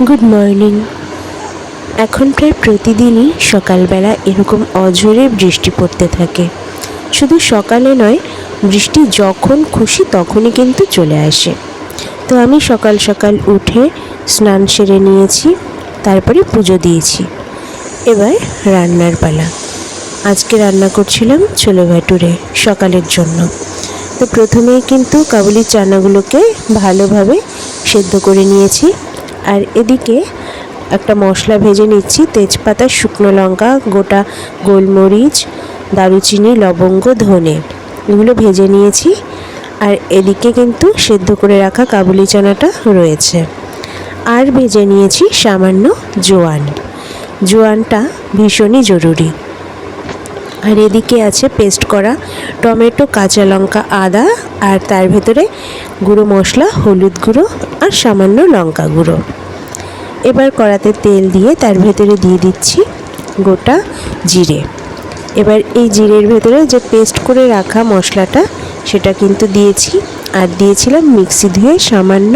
Good morning. এখন প্রায় প্রতিদিনই সকালবেলা এরকম অঝোরে বৃষ্টি পড়তে থাকে। শুধু সকালে নয়, বৃষ্টি যখন খুশি তখনই কিন্তু চলে আসে। তো আমি সকাল সকাল উঠে স্নান সেরে নিয়েছি, তারপরে পুজো দিয়েছি। এবার রান্নার পালা। আজকে রান্না করছিলাম ছোলে ভাটুরে সকালের জন্য। তো প্রথমেই কিন্তু কাবুলি চানাগুলোকে ভালোভাবে সেদ্ধ করে নিয়েছি। আর এদিকে একটা মশলা ভেজে নিচ্ছি। তেজপাতা, শুকনো লঙ্কা, গোটা গোলমরিচ, দারুচিনি, লবঙ্গ, ধনে এগুলো ভেজে নিয়েছি। আর এদিকে কিন্তু সেদ্ধ করে রাখা কাবুলি চানাটা রয়েছে। আর ভেজে নিয়েছি সামান্য জোয়ান। জোয়ানটা ভীষণই জরুরি। আর এদিকে আছে পেস্ট করা টমেটো, কাঁচা লঙ্কা, আদা, আর তার ভেতরে গুঁড়ো মশলা, হলুদ গুঁড়ো আর সামান্য লঙ্কা গুঁড়ো। এবার কড়াতে তেল দিয়ে তার ভেতরে দিয়ে দিচ্ছি গোটা জিরে। এবার এই জিরের ভেতরে যে পেস্ট করে রাখা মশলাটা সেটা কিন্তু দিয়েছি। আর দিয়েছিলাম মিক্সি ধুয়ে সামান্য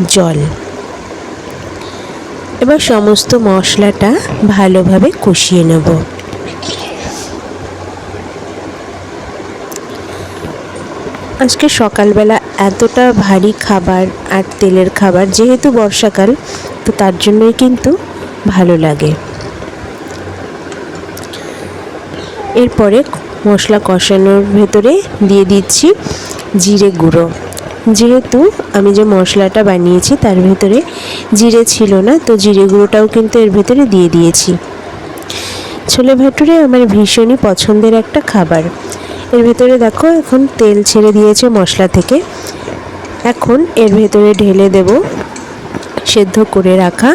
জল। এবার সমস্ত মশলাটা ভালোভাবে কষিয়ে নেব। আজকে সকালবেলা এতটা ভারী খাবার আর তেলের খাবার, যেহেতু বর্ষাকাল, তো তার জন্যই কিন্তু ভালো লাগে। এরপরে মশলা কষানোর ভেতরে দিয়ে দিচ্ছি জিরে গুঁড়ো। যেহেতু আমি যে মশলাটা বানিয়েছি তার ভেতরে জিরে ছিল না, তো জিরে গুঁড়োটাও কিন্তু এর ভেতরে দিয়ে দিয়েছি। ছোলে ভাটুরে আমার ভীষণই পছন্দের একটা খাবার। এর ভেতরে দেখো এখন তেল ছেড়ে দিয়েছে মশলা থেকে। এখন এর ভেতরে ঢেলে দেব সেদ্ধ করে রাখা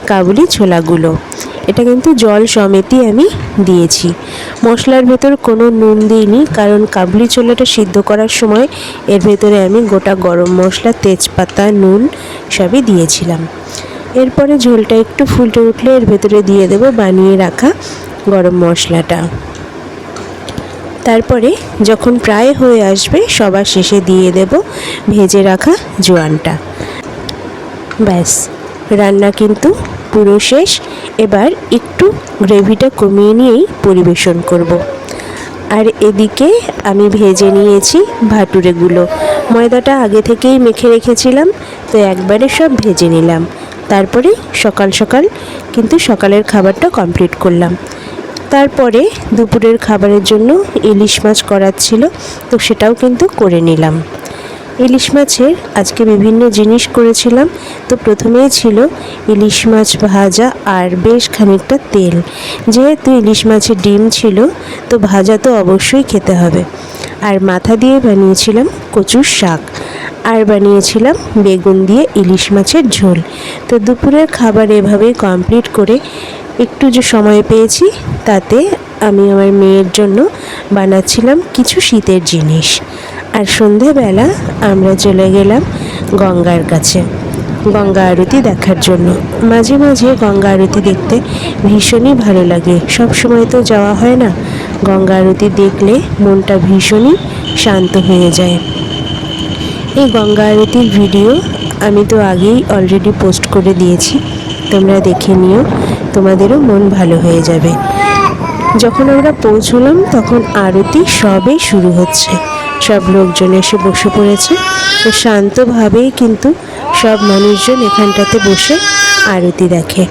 কাবুলি ছোলাগুলো। এটা কিন্তু জল সমেতই আমি দিয়েছি। মশলার ভেতর কোনো নুন দিইনি, কারণ কাবুলি ছোলাটা সিদ্ধ করার সময় এর ভেতরে আমি গোটা গরম মশলা, তেজপাতা, নুন সবই দিয়েছিলাম। এরপরে ঝোলটা একটু ফুটে উঠলে এর ভেতরে দিয়ে দেব বানিয়ে রাখা গরম মশলাটা। তারপরে যখন প্রায় হয়ে আসবে সবার শেষে দিয়ে দেব ভেজে রাখা জোয়ানটা। ব্যাস, রান্না কিন্তু পুরো শেষ। এবার একটু গ্রেভিটা কমিয়ে নিয়েই পরিবেশন করব। আর এদিকে আমি ভেজে নিয়েছি ভাটুরেগুলো। ময়দাটা আগে থেকেই মেখে রেখেছিলাম, তো একবারে সব ভেজে নিলাম। তারপরে সকাল সকাল কিন্তু সকালের খাবারটা কমপ্লিট করলাম। তারপরে দুপুরের খাবারের জন্য ইলিশ মাছ করার ছিল, তো সেটাও কিন্তু করে নিলাম। ইলিশ মাছের আজকে বিভিন্ন জিনিস করেছিলাম। তো প্রথমেই ছিল ইলিশ মাছ ভাজা আর বেশ খানিকটা তেল। যেহেতু ইলিশ মাছের ডিম ছিল, তো ভাজা তো অবশ্যই খেতে হবে। আর মাথা দিয়ে বানিয়েছিলাম কচুর শাক। আর বানিয়েছিলাম বেগুন দিয়ে ইলিশ মাছের ঝোল। তো দুপুরের খাবার এভাবেই কমপ্লিট করে একটু যে সময় পেয়েছি তাতে আমি আমার মেয়ের জন্য বানাচ্ছিলাম কিছু শীতের জিনিস। আর সন্ধেবেলা আমরা চলে গেলাম গঙ্গার কাছে গঙ্গা আরতি দেখার জন্য। মাঝে মাঝে গঙ্গা আরতি দেখতে ভীষণই ভালো লাগে। সব সময় তো যাওয়া হয় না। গঙ্গা আরতি দেখলে মনটা ভীষণই শান্ত হয়ে যায়। এই গঙ্গা আরতির ভিডিও আমি তো আগেই অলরেডি পোস্ট করে দিয়েছি, তোমরা দেখে নিও, তোমাদেরও মন ভালো হয়ে যাবে। যখন আমরা পৌঁছলাম তখন আরতি সবে শুরু হচ্ছে। সব লোকজন এসে বসে পড়েছে। তো শান্তভাবেই কিন্তু সব মানুষজন এখানটাতে বসে আরতি দেখে।